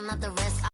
I'm not the rest.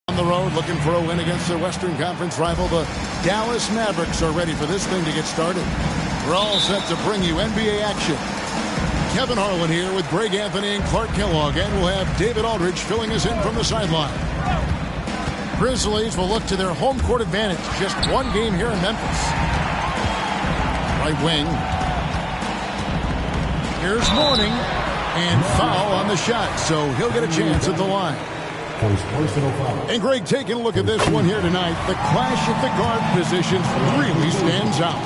On the road, looking for a win against their Western Conference rival, the Dallas Mavericks, are ready for this thing to get started. We're all set to bring you NBA action. Kevin Harlan here with Greg Anthony and Clark Kellogg, and we'll have David Aldridge filling us in from the sideline. Grizzlies will look to their home court advantage. Just one game here in Memphis. Right wing. Here's Mourning, and foul on the shot, so he'll get a chance at the line. And Greg, taking a look at this one here tonight, the clash at the guard positions really stands out.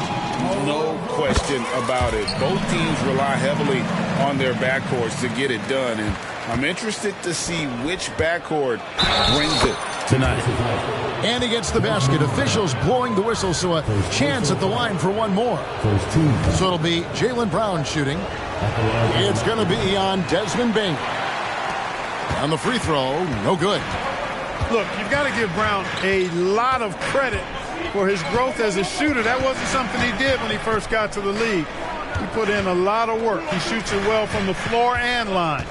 No question about it. Both teams rely heavily on their backcourts to get it done, and I'm interested to see which backcourt brings it tonight. And he gets the basket. Officials blowing the whistle, so a chance at the line for one more. So it'll be Jaylen Brown shooting. It's going to be on Desmond Bane. On the free throw, no good. Look, you've got to give Brown a lot of credit for his growth as a shooter. That wasn't something he did when he first got to the league. He put in a lot of work. He shoots it well from the floor and line.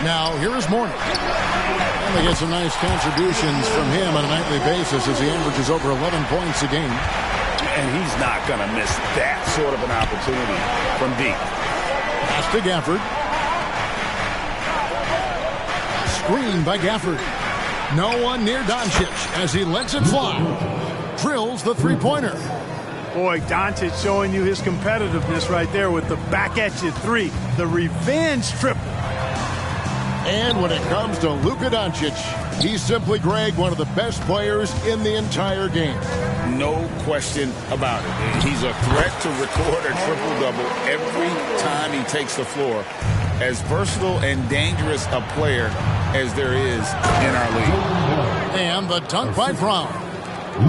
Now, here is Mourning. And they get some nice contributions from him on a nightly basis as he averages over 11 points a game. And he's not going to miss that sort of an opportunity from deep. Pass to Gafford. Screen by Gafford. No one near Doncic as he lets it fly. Drills the three-pointer. Boy, Doncic showing you his competitiveness right there with the back-at-you three. The revenge triple. And when it comes to Luka Doncic, he's simply, Greg, one of the best players in the entire game. No question about it. He's a threat to record a triple-double every time he takes the floor. As versatile and dangerous a player as there is in our league. And the dunk by Brown.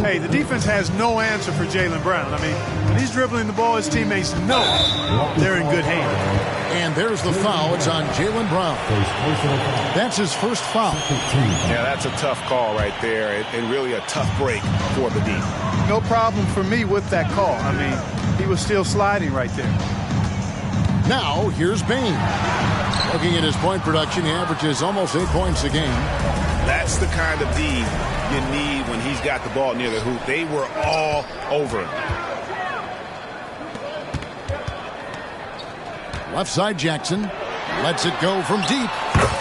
Hey, the defense has no answer for Jaylen Brown. I mean, when he's dribbling the ball, his teammates know they're in good hands. And there's the foul. It's on Jaylen Brown. That's his first foul. Yeah, that's a tough call right there, and really a tough break for the D. No problem for me with that call. I mean, he was still sliding right there. Now, here's Bane. Looking at his point production, he averages almost 8 points a game. That's the kind of D you need when he's got the ball near the hoop. They were all over him. Left side, Jackson. Lets it go from deep.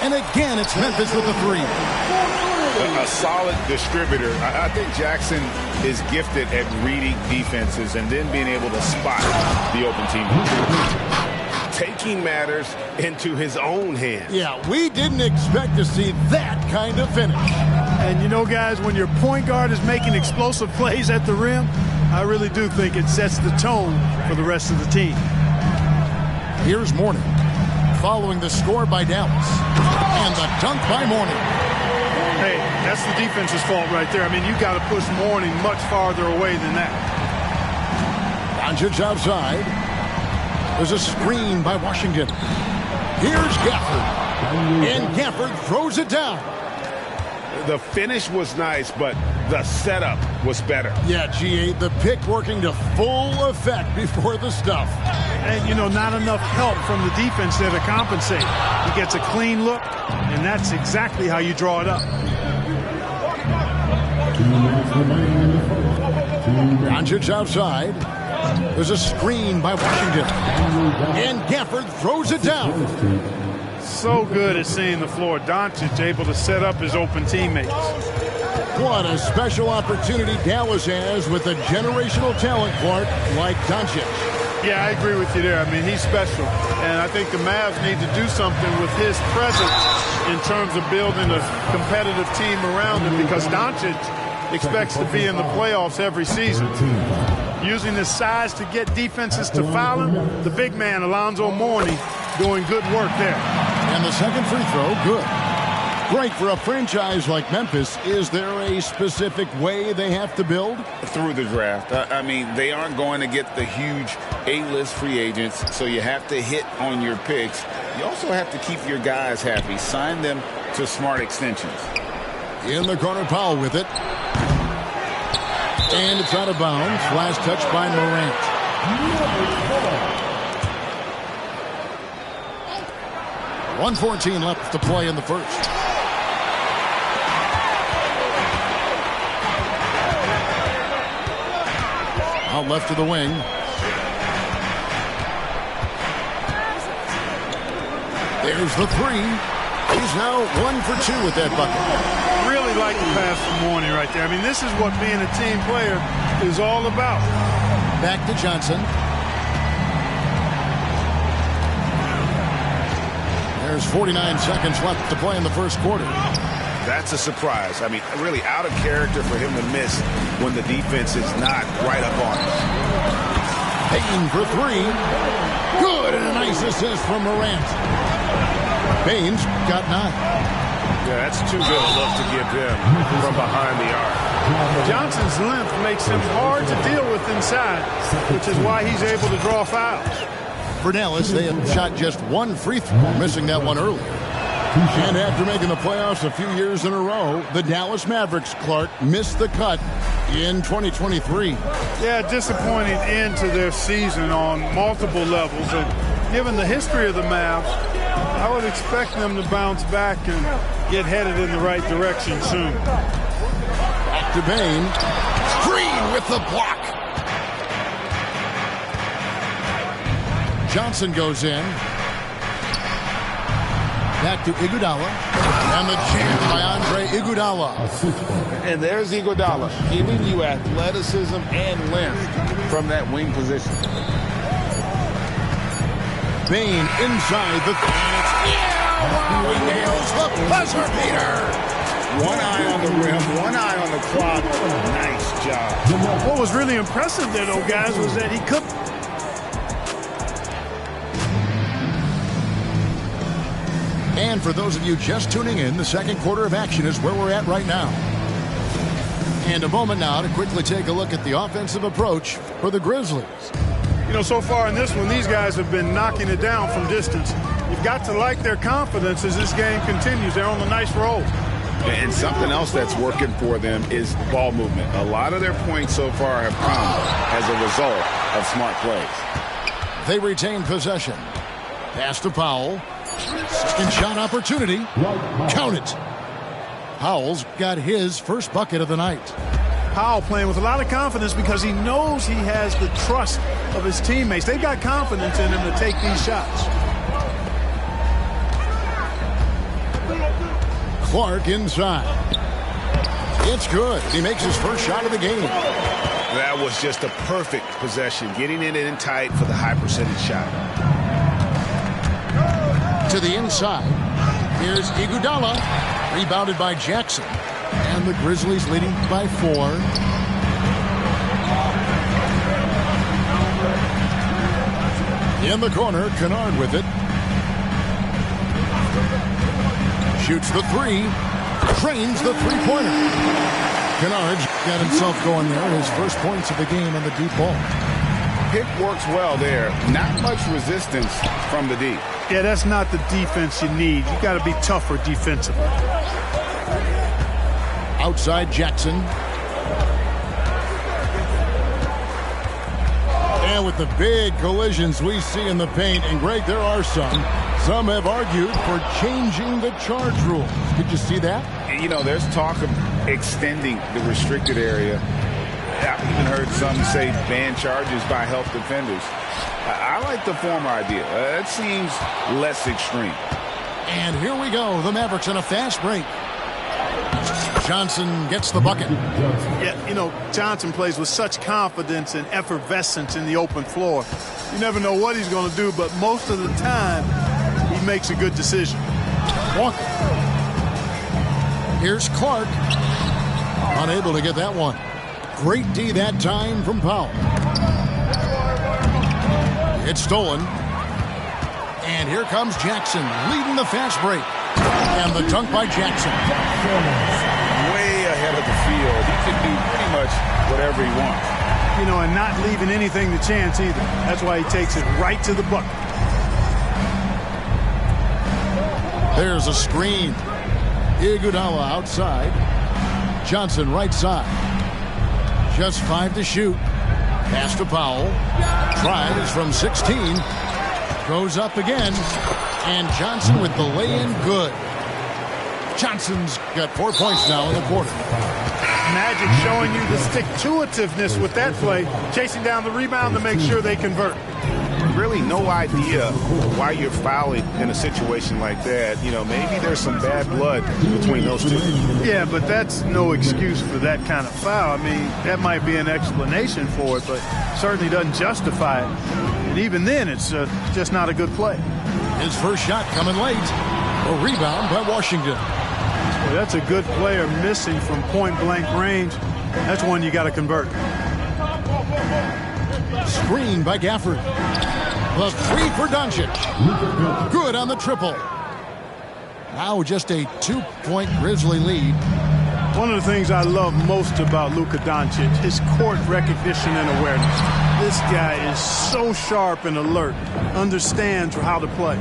And again, it's Memphis with the three. A solid distributor. I think Jackson is gifted at reading defenses and then being able to spot the open team. Taking matters into his own hands. Yeah, we didn't expect to see that kind of finish. And you know, guys, when your point guard is making explosive plays at the rim, I really do think it sets the tone for the rest of the team. Here's Mourning, following the score by Dallas. And the dunk by Mourning. Hey, that's the defense's fault right there. I mean, you got to push Mourning much farther away than that. Doncic outside. There's a screen by Washington. Here's Gafford. And Gafford throws it down. The finish was nice, but the setup was better. Yeah, G8, the pick working to full effect before the stuff. And, you know, not enough help from the defense there to compensate. He gets a clean look, and that's exactly how you draw it up. Doncic outside. There's a screen by Washington. And Gafford throws it down. So good at seeing the floor. Doncic able to set up his open teammates. What a special opportunity Dallas has with a generational talent, Clark, like Doncic. Yeah, I agree with you there. I mean, he's special. And I think the Mavs need to do something with his presence in terms of building a competitive team around him, because Doncic expects to be in the playoffs every season. Using his size to get defenses to foul him, the big man, Alonzo Mourning, doing good work there. And the second free throw, good. Right, for a franchise like Memphis, is there a specific way they have to build? Through the draft. I mean, they aren't going to get the huge A-list free agents, so you have to hit on your picks. You also have to keep your guys happy. Sign them to smart extensions. In the corner, Powell with it. And it's out of bounds. Last touch by Morant. 1:14 left to play in the first. Out left to the wing. There's the three. He's now 1 for 2 with that bucket. Really like the pass from Mourning right there. I mean, this is what being a team player is all about. Back to Johnson. There's 49 seconds left to play in the first quarter. That's a surprise. I mean, really out of character for him to miss when the defense is not right up on him. Payton for three. Good, and a nice assist from Morant. Baines got 9. Yeah, that's too good a look to give him from behind the arc. Johnson's length makes him hard to deal with inside, which is why he's able to draw fouls. For Dallas, they have shot just 1 free throw, missing that one earlier. And after making the playoffs a few years in a row, the Dallas Mavericks, Clark, missed the cut in 2023. Yeah, disappointing end to their season on multiple levels. And given the history of the Mavs, I would expect them to bounce back and get headed in the right direction soon. Back to Bane. Green with the block. Johnson goes in. Back to Iguodala. And the chance by Andre Iguodala. And there's Iguodala, giving you athleticism and length from that wing position. Bane inside the... Wow, he nails the buzzer beater. One eye on the rim, one eye on the clock. Nice job. What was really impressive there, though, guys, was that he could... And for those of you just tuning in, the second quarter of action is where we're at right now. And a moment now to quickly take a look at the offensive approach for the Grizzlies. You know, so far in this one, these guys have been knocking it down from distance. You've got to like their confidence as this game continues. They're on a nice roll. And something else that's working for them is ball movement. A lot of their points so far have come as a result of smart plays. They retain possession. Pass to Powell. Second shot opportunity. Count it. Powell's got his first bucket of the night. Powell playing with a lot of confidence because he knows he has the trust of his teammates. They've got confidence in him to take these shots. Clark inside. It's good. He makes his first shot of the game. That was just a perfect possession, getting it in tight for the high percentage shot. To the inside. Here's Iguodala. Rebounded by Jackson. And the Grizzlies leading by 4. In the corner, Kennard with it. Shoots the 3. Trains the three-pointer. Kennard got himself going there. His first points of the game on the deep ball. Pick works well there. Not much resistance from the deep. Yeah, that's not the defense you need. You got to be tougher defensively. Outside Jackson. And with the big collisions we see in the paint, and Greg, there are some. Some have argued for changing the charge rules. Did you see that? You know, there's talk of extending the restricted area I've even heard some say ban charges by health defenders. I like the former idea. It seems less extreme. And here we go. The Mavericks on a fast break. Johnson gets the bucket. Yeah, you know, Johnson plays with such confidence and effervescence in the open floor. You never know what he's going to do, but most of the time, he makes a good decision. Walker. Here's Clark. Unable to get that one. Great D that time from Powell. It's stolen. And here comes Jackson leading the fast break. And the dunk by Jackson. Way ahead of the field. He can do pretty much whatever he wants. You know, and not leaving anything to chance either. That's why he takes it right to the bucket. There's a screen. Iguodala outside. Johnson right side. Just 5 to shoot. Pass to Powell. Tries from 16. Goes up again. And Johnson with the lay-in good. Johnson's got 4 points now in the quarter. Magic showing you the stick-to-itiveness with that play. Chasing down the rebound to make sure they convert. Really no idea why you're fouling in a situation like that. You know, maybe there's some bad blood between those two. Yeah, but that's no excuse for that kind of foul. I mean, that might be an explanation for it, but certainly doesn't justify it. And even then, it's just not a good play. His first shot coming late. A rebound by Washington. Well, that's a good player missing from point-blank range. That's one you got to convert. Screen by Gafford. The three for Doncic. Good on the triple. Now just a 2-point Grizzly lead. One of the things I love most about Luka Doncic, his court recognition and awareness. This guy is so sharp and alert, understands how to play.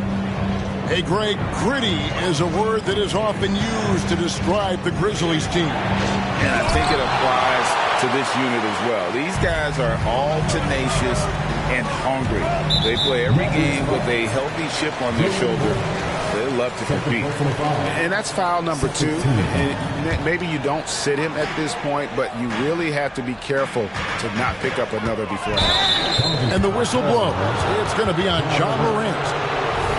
Hey, Greg, gritty is a word that is often used to describe the Grizzlies team. And I think it applies to this unit as well. These guys are all tenacious and hungry. They play every game with a healthy chip on their shoulder. They love to compete. And that's foul number 2. And maybe you don't sit him at this point, but you really have to be careful to not pick up another before that. And the whistle blows. It's going to be on Ja Morant.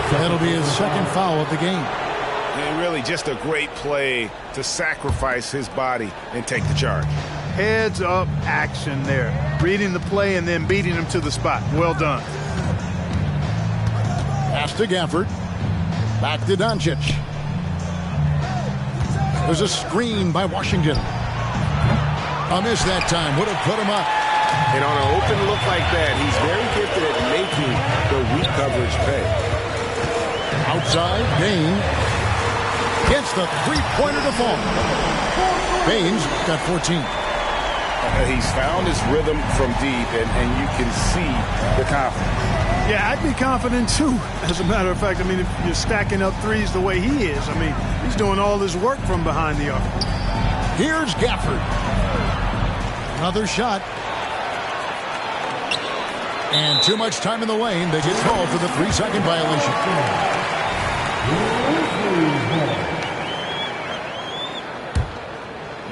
That'll be his second foul of the game. And really just a great play to sacrifice his body and take the charge. Heads-up action there. Reading the play and then beating him to the spot. Well done. Pass to Gafford. Back to Doncic. There's a screen by Washington. A miss that time. Would have put him up. And on an open look like that, he's very gifted at making the weak coverage pay. Outside, Bane gets the three-pointer to fall. Bane's got 14. He's found his rhythm from deep, and you can see the confidence. Yeah, I'd be confident too. As a matter of fact, I mean, if you're stacking up threes the way he is, I mean, he's doing all his work from behind the arc. Here's Gafford. Another shot. And too much time in the lane. They get called for the 3-second violation.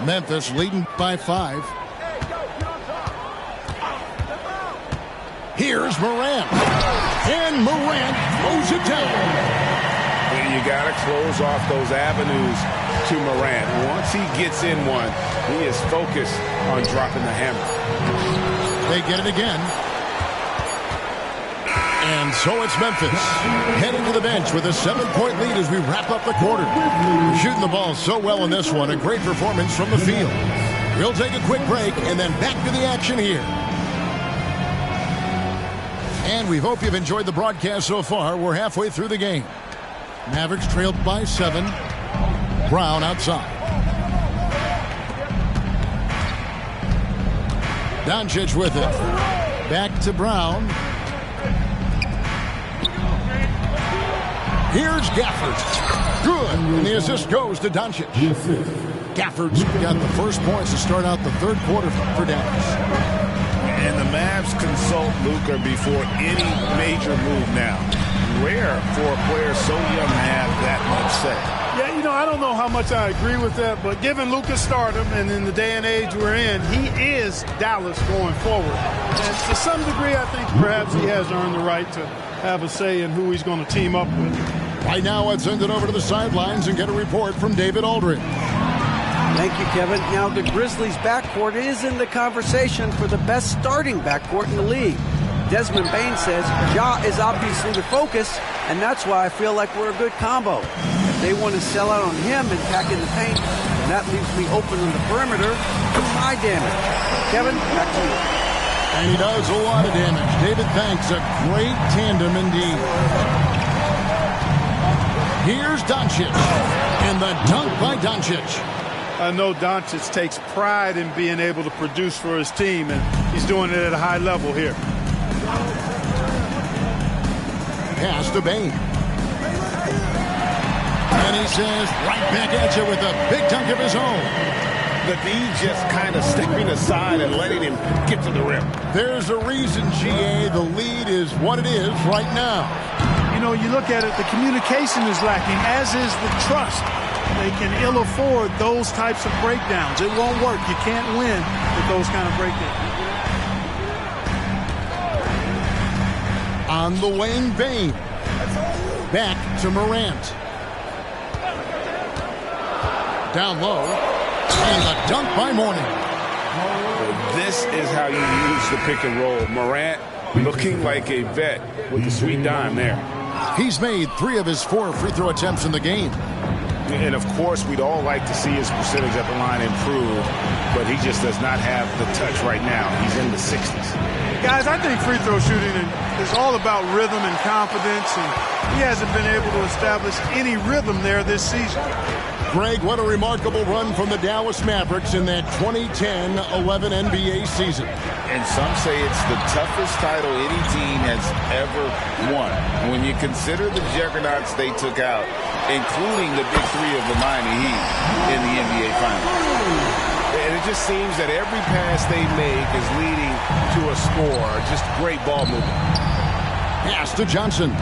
Memphis leading by 5. Here's Morant. And Morant throws it down. You got to close off those avenues to Morant. Once he gets in one, he is focused on dropping the hammer. They get it again. And so it's Memphis heading to the bench with a 7-point lead as we wrap up the quarter. Shooting the ball so well in this one. A great performance from the field. We'll take a quick break and then back to the action here. And we hope you've enjoyed the broadcast so far. We're halfway through the game. Mavericks trailed by 7. Brown outside. Doncic with it. Back to Brown. Here's Gafford. Good. And the assist goes to Doncic. Gafford's got the first points to start out the third quarter for Dallas. And the Mavs consult Luka before any major move now. Rare for a player so young to have that much say. Yeah, you know, I don't know how much I agree with that, but given Luka's stardom and in the day and age we're in, he is Dallas going forward. And to some degree, I think perhaps he has earned the right to have a say in who he's going to team up with. Right now, let's send it over to the sidelines and get a report from David Aldridge. Thank you, Kevin. Now, the Grizzlies' backcourt is in the conversation for the best starting backcourt in the league. Desmond Bane says Ja is obviously the focus, and that's why I feel like we're a good combo. If they want to sell out on him and pack in the paint, and that leaves me open on the perimeter to my damage. Kevin, back to you. And he does a lot of damage. David, thanks. A great tandem indeed. Here's Doncic. And the dunk by Doncic. I know Doncic takes pride in being able to produce for his team, and he's doing it at a high level here. Pass to Bane. And he says, right back at you with a big dunk of his own. The D just kind of stepping aside and letting him get to the rim. There's a reason, GA, the lead is what it is right now. You know, you look at it, the communication is lacking, as is the trust. They can ill afford those types of breakdowns. It won't work. You can't win with those kind of breakdowns. On the wing, Bane. Back to Morant. Down low. And a dunk by Mourning. This is how you use the pick and roll. Morant looking like a vet with the sweet dime there. He's made 3 of his 4 free throw attempts in the game. And, of course, we'd all like to see his percentage at the line improve, but he just does not have the touch right now. He's in the 60s. Guys, I think free throw shooting is all about rhythm and confidence, and he hasn't been able to establish any rhythm there this season. Greg, what a remarkable run from the Dallas Mavericks in that 2010-11 NBA season. And some say it's the toughest title any team has ever won. When you consider the juggernauts they took out, including the big 3 of the Miami Heat in the NBA Finals. And it just seems that every pass they make is leading to a score. Just great ball movement. Pass to Johnson.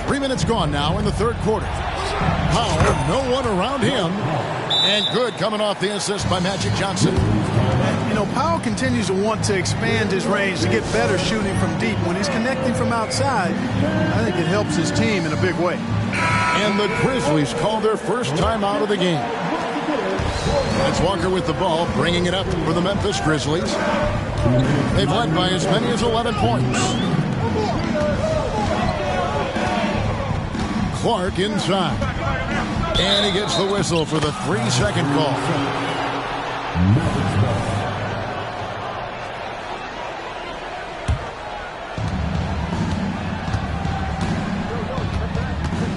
3 minutes gone now in the third quarter. Powell, no one around him. And good coming off the assist by Magic Johnson. You know, Powell continues to want to expand his range to get better shooting from deep. When he's connecting from outside, I think it helps his team in a big way. And the Grizzlies call their first time out of the game. That's Walker with the ball, bringing it up for the Memphis Grizzlies. They've led by as many as 11 points. Clark inside. And he gets the whistle for the 3-second call.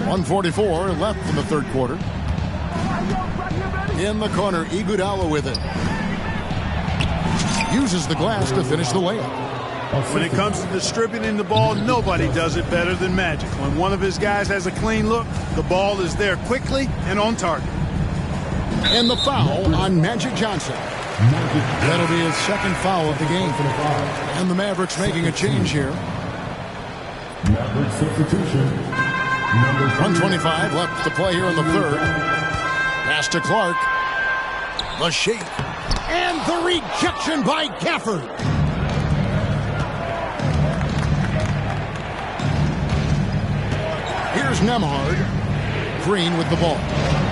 1:44 left in the third quarter. In the corner, Iguodala with it. Uses the glass to finish the layup. When it comes to distributing the ball, nobody does it better than Magic. When one of his guys has a clean look, the ball is there quickly and on target. And the foul on Magic Johnson. That'll be his second foul of the game. And the Mavericks making a change here. Maverick substitution. 1:25 left to play here in the third. Pass to Clark. The shake. And the rejection by Gafford. Here's Nembhard. Green with the ball.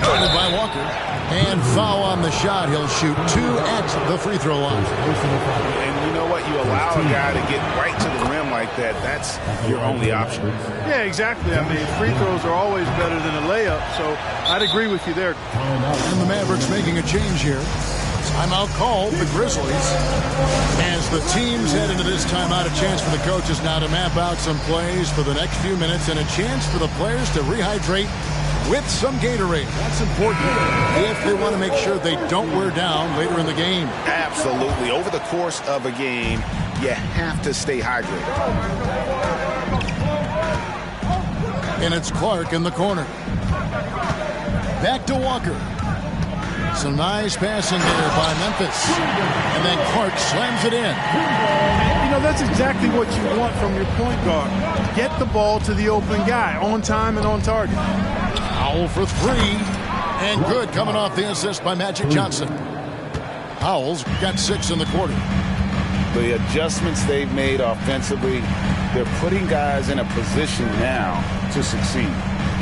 Guarded by Walker. And foul on the shot. He'll shoot 2 at the free throw line. And you know what? You allow a guy to get right to the rim like that. That's your only option. Yeah, exactly. I mean, free throws are always better than a layup, so I'd agree with you there. And the Mavericks making a change here. Timeout called the Grizzlies. As the teams head into this timeout, a chance for the coaches now to map out some plays for the next few minutes and a chance for the players to rehydrate with some Gatorade. That's important if they want to make sure they don't wear down later in the game. Absolutely. Over the course of a game, you have to stay hydrated. And it's Clark in the corner. Back to Walker. Some nice passing there by Memphis. And then Clark slams it in. You know, that's exactly what you want from your point guard. Get the ball to the open guy on time and on target. Howell for three. And good, coming off the assist by Magic Johnson. Howell's got 6 in the quarter. The adjustments they've made offensively, they're putting guys in a position now to succeed.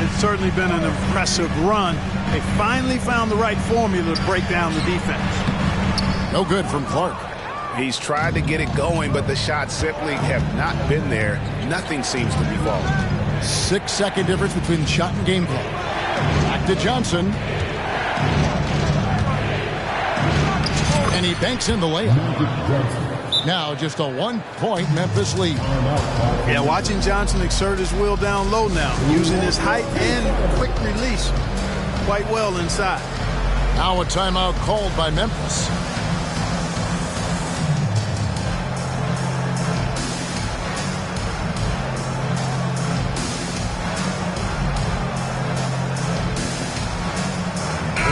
It's certainly been an impressive run. They finally found the right formula to break down the defense. No good from Clark. He's tried to get it going, but the shots simply have not been there. Nothing seems to be falling. 6-second difference between shot and game clock. Back to Johnson. And he banks in the layup. Now just a 1-point Memphis lead. Yeah, watching Johnson exert his will down low now, using his height and quick release quite well inside. Now a timeout called by Memphis.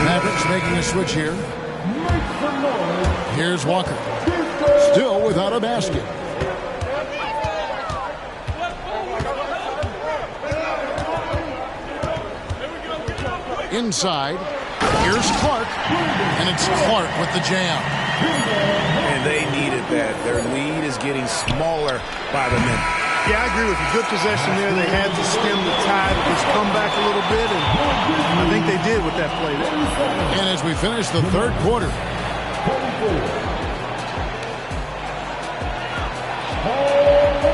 Mavericks making a switch here. Here's Walker. Still without a basket. Inside. Here's Clark. And it's Clark with the jam. And they needed that. Their lead is getting smaller by the minute. Yeah, I agree with you. Good possession there. They had to stem the tide of this comeback a little bit, and I think they did with that play there. And as we finish the third quarter,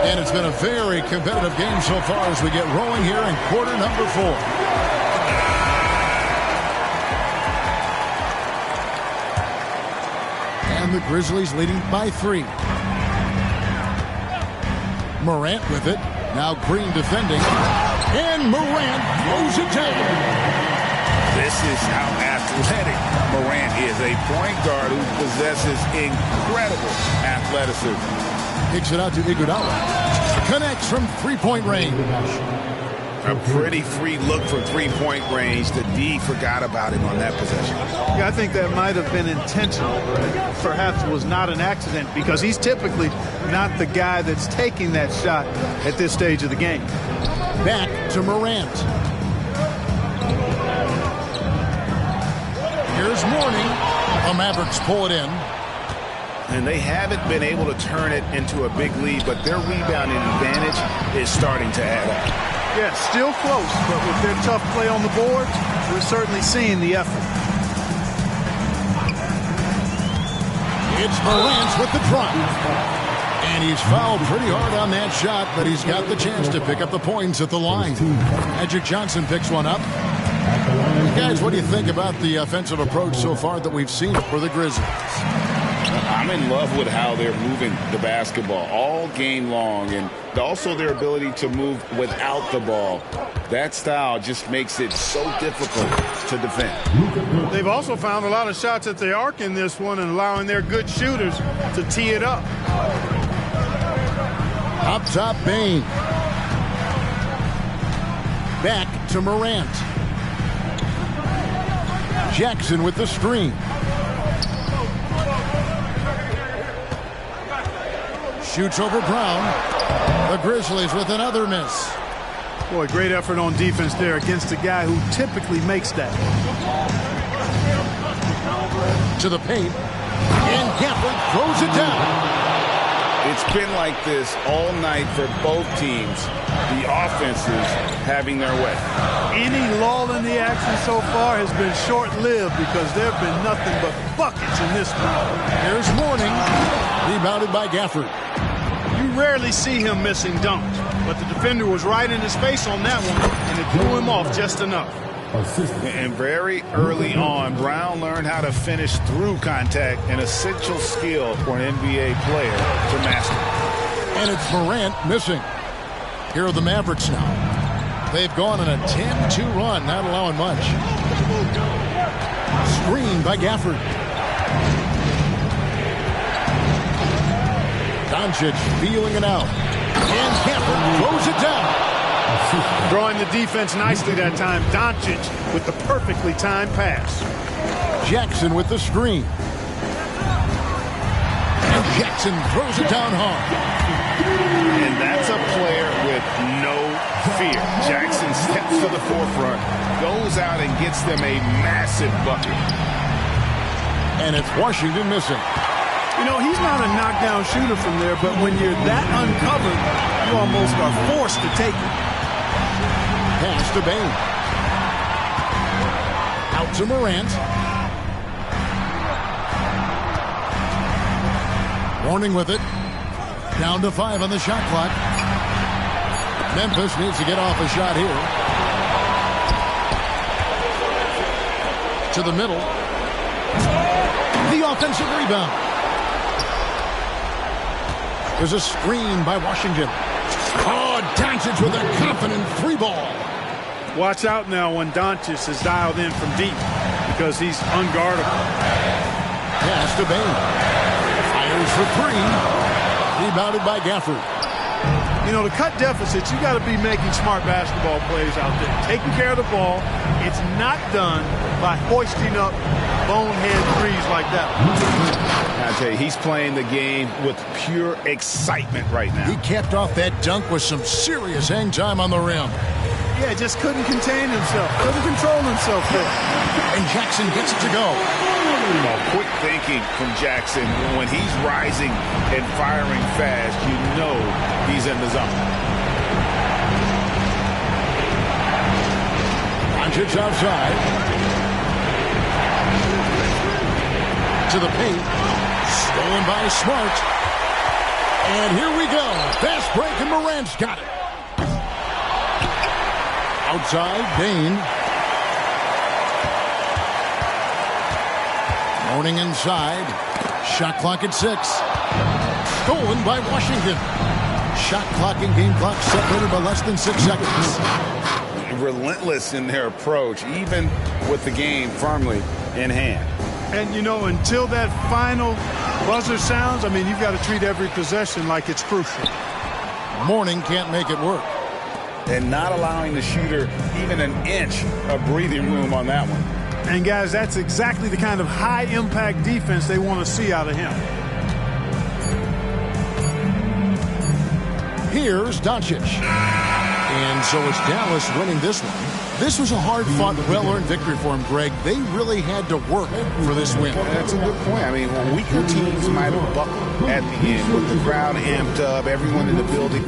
and it's been a very competitive game so far as we get rolling here in quarter number 4. And the Grizzlies leading by 3. Morant with it. Now Green defending. And Morant throws it down. This is how athletic Morant is. A point guard who possesses incredible athleticism. Kicks it out to Iguodala. Connects from three-point range. A pretty free look from three-point range. The D forgot about him on that possession. Yeah, I think that might have been intentional. Perhaps was not an accident because he's typically not the guy that's taking that shot at this stage of the game. Back to Morant. Here's Mourning. The Mavericks pull it in. And they haven't been able to turn it into a big lead, but their rebounding advantage is starting to add up. Yeah, still close, but with their tough play on the boards, we're certainly seeing the effort. It's Morant with the drop. And he's fouled pretty hard on that shot, but he's got the chance to pick up the points at the line. Magic Johnson picks one up. Guys, what do you think about the offensive approach so far that we've seen for the Grizzlies? I'm in love with how they're moving the basketball all game long, and also their ability to move without the ball. That style just makes it so difficult to defend. They've also found a lot of shots at the arc in this one and allowing their good shooters to tee it up. Up top, Bane. Back to Morant. Jackson with the screen. Shoots over Brown. The Grizzlies with another miss. Boy, great effort on defense there against a guy who typically makes that. To the paint. And Gafford throws it down. It's been like this all night for both teams. The offenses having their way. Any lull in the action so far has been short-lived because there have been nothing but buckets in this one. Here's Mourning. Rebounded by Gafford. You rarely see him missing dunks, but the defender was right in his face on that one, and it threw him off just enough. And very early on, Brown learned how to finish through contact, an essential skill for an NBA player to master. And it's Morant missing. Here are the Mavericks now. They've gone on a 10-2 run, not allowing much. Screen by Gafford. Doncic feeling it out. And Gafford throws it down. Drawing the defense nicely that time. Doncic with the perfectly timed pass. Jackson with the screen. And Jackson throws it down hard. And that's a player with no fear. Jackson steps to the forefront, goes out and gets them a massive bucket. And it's Washington missing. You know, he's not a knockdown shooter from there, but when you're that uncovered, you almost are forced to take it. Pass to Bane. Out to Morant. Warning with it. Down to 5 on the shot clock. Memphis needs to get off a shot here. To the middle. The offensive rebound. There's a screen by Washington. Oh, Doncic with a confident 3-ball. Watch out now when Doncic is dialed in from deep because he's unguardable. Pass to Bane. Fires for 3. Rebounded by Gafford. You know, to cut deficits, you got to be making smart basketball plays out there. Taking care of the ball. It's not done by hoisting up bonehead threes like that. I tell you, he's playing the game with pure excitement right now. He capped off that dunk with some serious hang time on the rim. Yeah, just couldn't contain himself. Couldn't control himself there. And Jackson gets it to go. Well, quick thinking from Jackson. When he's rising and firing fast, you know he's in the zone. Doncic outside. To the paint. Stolen by Smart. And here we go. Fast break and Morant's got it. Outside, Bane. Mourning inside. Shot clock at 6. Stolen by Washington. Shot clock and game clock separated by less than 6 seconds. Relentless in their approach, even with the game firmly in hand. And, you know, until that final buzzer sounds, I mean, you've got to treat every possession like it's crucial. Mourning can't make it work. And not allowing the shooter even an inch of breathing room on that one. And, guys, that's exactly the kind of high-impact defense they want to see out of him. Here's Doncic. And so it's Dallas winning this one. This was a hard-fought, well-earned victory for him, Greg. They really had to work for this win. That's a good point. I mean, weaker teams might have buckled at the end with the crowd amped up, everyone in the building.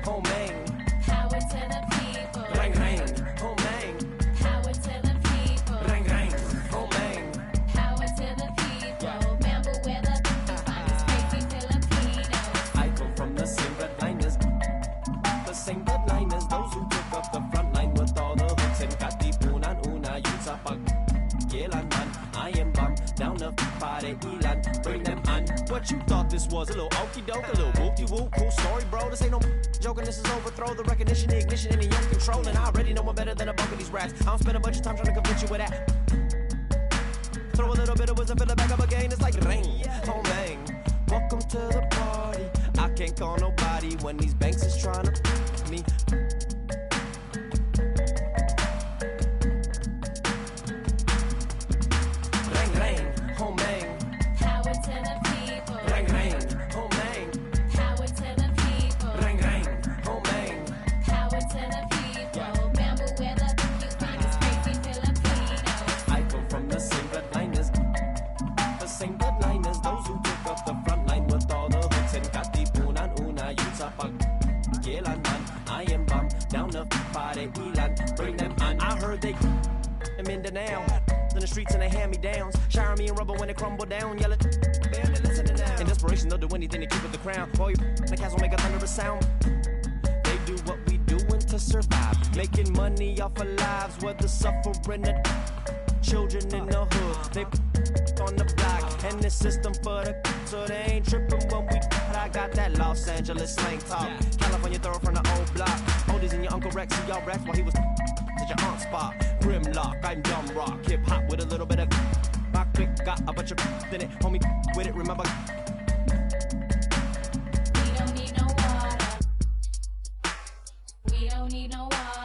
Ho Mang, power to the people. Rang rang, Ho Mang, power to the people. Rang rang, Ho Mang, power to the people. Remember where the finest crazy Filipinos. I come from the same bloodliners, those who took up the front line with all the hooks and katipunan una yun sa pag-yelan man. I am bum down the pare ilan, bring them on. What you thought this was, a little okey doke, a little whoop-de-whoop, cool story, bro. This ain't no joking, this is overthrow. The recognition, the ignition, and the young control. And I already know I'm better than a bunch of these rats. I don't spend a bunch of time trying to convince you with that. Throw a little bit of wisdom, fill it back up again. It's like rain, oh man. Welcome to the party. I can't call nobody when these banks is trying to me. Ring, ring, home bang. Power to the people. Ring, ring, home bang. Power to the people. Ring, ring, home bang. Power to the people. Bamboo weather, you find this crazy Filipinos. I come from the same bloodliners. The same bloodliners, those who took up the front line with all the hooks and katipunan una yun sa pagkilanman. I am bum down the party ilan, bring them on. I heard they them in the now. In the streets and they hand me downs, shower me in rubber when they crumble down, yelling, damn it, listen to now. In desperation, they'll do anything to keep up the crown. Boy, the cats will make a thunderous sound. They do what we doing to survive, making money off our lives, whether suffering or children in the hood. They on the block, and the system for the so they ain't tripping when we. I got that Los Angeles slang talk, California throw from the old block. Oldies and your Uncle Rex, see y'all rats while he was at your aunt's spot. Grimlock, I'm dumb rock, hip hop with a little bit of rock quick, got a bunch of in it, homie with it. Remember, We don't need no water. We don't need no water.